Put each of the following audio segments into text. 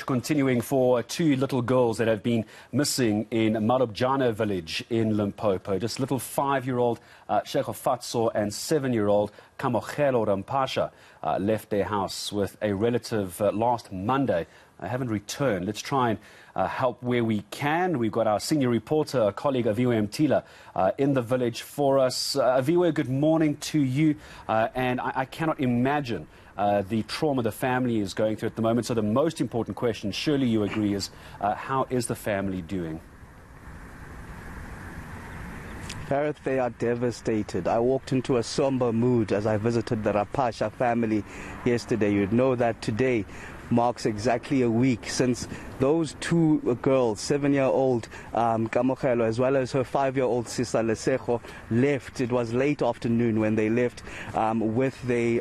Continuing for two little girls that have been missing in Marobjana village in Limpopo. Just little 5-year-old Shekhofatso and 7-year-old Kamokhelo Rampasha left their house with a relative last Monday. Haven't returned. Let's try and help where we can. We've got our senior reporter, our colleague Aviwe Mtila, in the village for us. Aviwe, good morning to you. And I cannot imagine the trauma the family is going through at the moment. So the most important question, surely you agree, is how is the family doing? Gareth, they are devastated. I walked into a somber mood as I visited the Rapasha family yesterday. You'd know that today marks exactly a week since those two girls, 7-year-old Kamokhelo as well as her 5-year-old sister Lesego, left. It was late afternoon when they left with their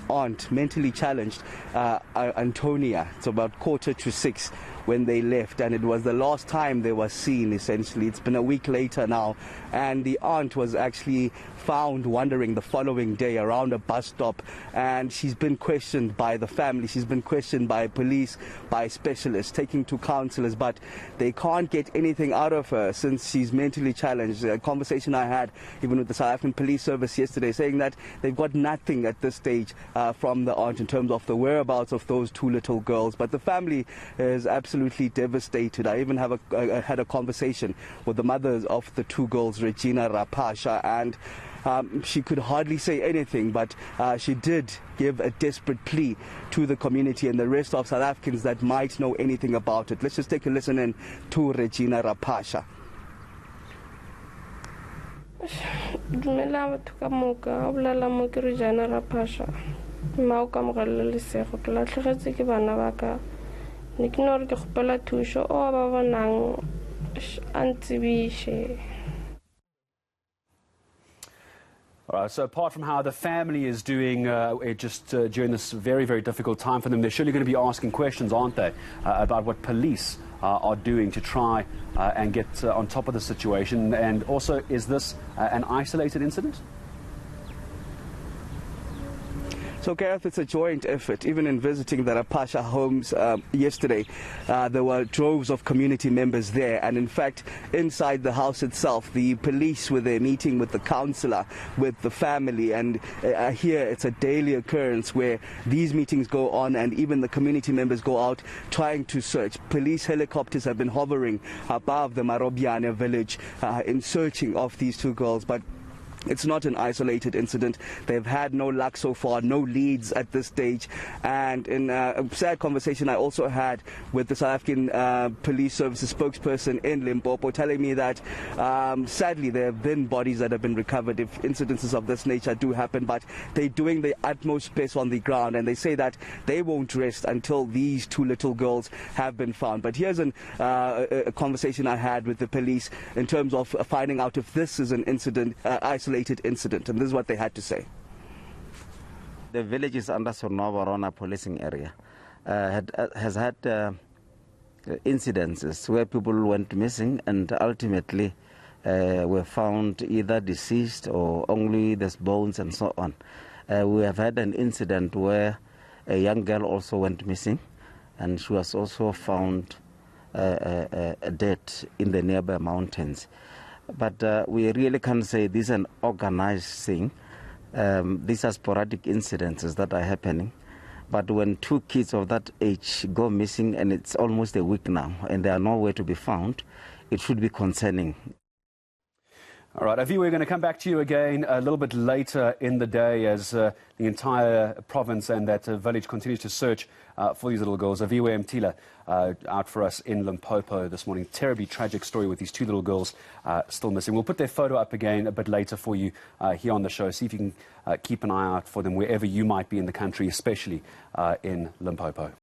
aunt, mentally challenged, Antonia. It's about 5:45 when they left, and it was the last time they were seen, essentially. It's been a week later now, and the aunt was actually found wandering the following day around a bus stop, and she's been questioned by the family, she's been questioned by police, by specialists, taking to counsellors, but they can't get anything out of her since she's mentally challenged. A conversation I had even with the South African Police Service yesterday, saying that they've got nothing at this stage from the aunt in terms of the whereabouts of those two little girls, but the family is absolutely devastated. I even had a conversation with the mothers of the two girls, Regina Rapasha, and she could hardly say anything, but she did give a desperate plea to the community and the rest of South Africans that might know anything about it. Let's just take a listen in to Regina Rapasha. All right, so apart from how the family is doing during this very, very difficult time for them, they're surely going to be asking questions, aren't they, about what police are doing to try and get on top of the situation. And also, is this an isolated incident? So, Gareth, it's a joint effort. Even in visiting the Rapasha homes yesterday, there were droves of community members there. And in fact, inside the house itself, the police were there meeting with the councillor, with the family. And here it's a daily occurrence where these meetings go on and even the community members go out trying to search. Police helicopters have been hovering above the Marobjana village in searching of these two girls. But it's not an isolated incident. They've had no luck so far, no leads at this stage. And in a sad conversation I also had with the South African Police Services spokesperson in Limpopo, telling me that sadly there have been bodies that have been recovered if incidences of this nature do happen, but they're doing the utmost best on the ground, and they say that they won't rest until these two little girls have been found. But here's a conversation I had with the police in terms of finding out if this is an incident, isolated incident, and this is what they had to say. The village is under Sornovarona policing area. Has had incidences where people went missing and ultimately were found either deceased or only there's bones and so on. We have had an incident where a young girl also went missing, and she was also found dead in the nearby mountains. But we really can't say this is an organized thing. These are sporadic incidences that are happening. But when two kids of that age go missing, and it's almost a week now, and they are nowhere to be found, it should be concerning. All right, Aviwe, we're going to come back to you again a little bit later in the day as the entire province and that village continues to search for these little girls. Aviwe Mtila out for us in Limpopo this morning. Terribly tragic story with these two little girls still missing. We'll put their photo up again a bit later for you here on the show. See if you can keep an eye out for them wherever you might be in the country, especially in Limpopo.